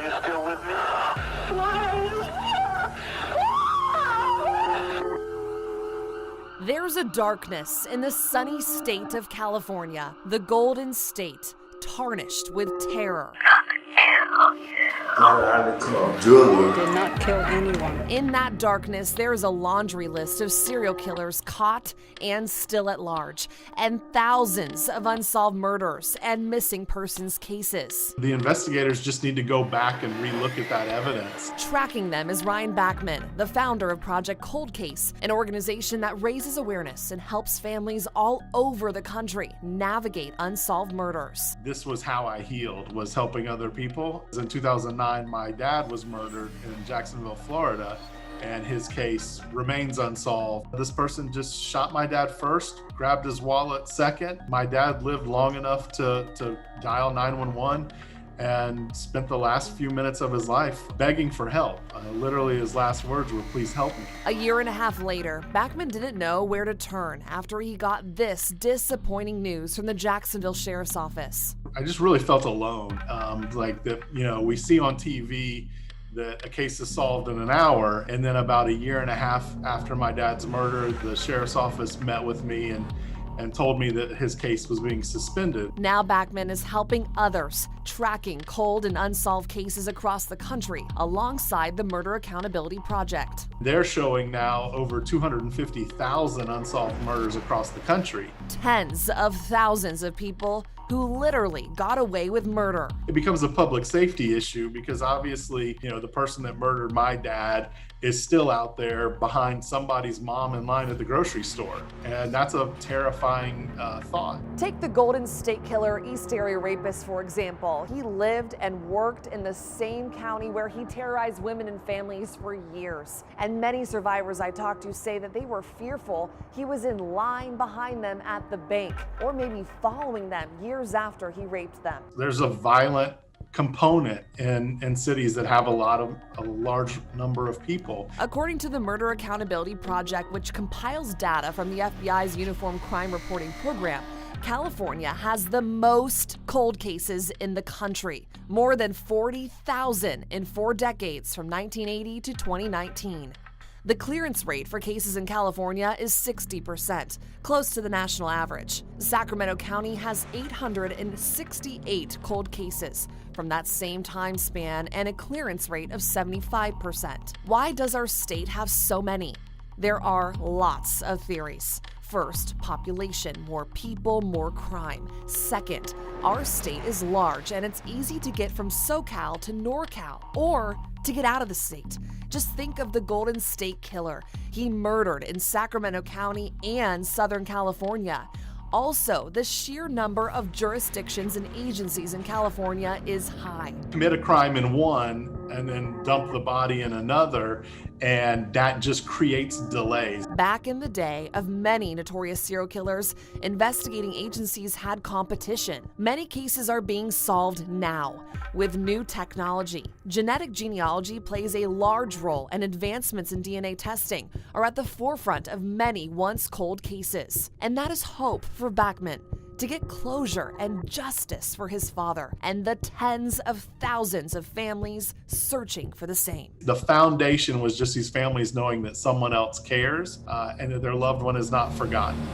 you still with me? Why are you here? There's a darkness in the sunny state of California, the Golden State, tarnished with terror. Did not kill anyone. In that darkness, there is a laundry list of serial killers caught and still at large, and thousands of unsolved murders and missing persons cases. The investigators just need to go back and relook at that evidence. Tracking them is Ryan Backman, the founder of Project Cold Case, an organization that raises awareness and helps families all over the country navigate unsolved murders. This was how I healed, was helping other people. In 2009, my dad was murdered in Jacksonville, Florida, and his case remains unsolved. This person just shot my dad first, grabbed his wallet second. My dad lived long enough to dial 911 and spent the last few minutes of his life begging for help. Literally, his last words were, "Please help me." A year and a half later, Backman didn't know where to turn after he got this disappointing news from the Jacksonville Sheriff's Office. I just really felt alone. Like that, we see on TV that a case is solved in an hour, and then about a year and a half after my dad's murder, the sheriff's office met with me and told me that his case was being suspended. Now Backman is helping others, tracking cold and unsolved cases across the country alongside the Murder Accountability Project. They're showing now over 250,000 unsolved murders across the country. Tens of thousands of people who literally got away with murder. It becomes a public safety issue because obviously, the person that murdered my dad is still out there behind somebody's mom in line at the grocery store. And that's a terrifying thought. Take the Golden State Killer, East Area rapist, for example. He lived and worked in the same county where he terrorized women and families for years. And many survivors I talked to say that they were fearful he was in line behind them at the bank, or maybe following them years after he raped them. There's a violent component in cities that have a large number of people. According to the Murder Accountability Project, which compiles data from the FBI's Uniform Crime Reporting Program, California has the most cold cases in the country, more than 40,000 in 4 decades from 1980 to 2019. The clearance rate for cases in California is 60%, close to the national average. Sacramento County has 868 cold cases from that same time span and a clearance rate of 75%. Why does our state have so many? There are lots of theories. First, population, more people, more crime. Second, our state is large and it's easy to get from SoCal to NorCal or to get out of the state. Just think of the Golden State Killer. He murdered in Sacramento County and Southern California. Also, the sheer number of jurisdictions and agencies in California is high. Commit a crime in one and then dump the body in another, and that just creates delays. Back in the day of many notorious serial killers, investigating agencies had competition. Many cases are being solved now with new technology. Genetic genealogy plays a large role, and advancements in DNA testing are at the forefront of many once cold cases. And that is hope for Backman to get closure and justice for his father and the tens of thousands of families searching for the same. The foundation was just these families knowing that someone else cares and that their loved one is not forgotten.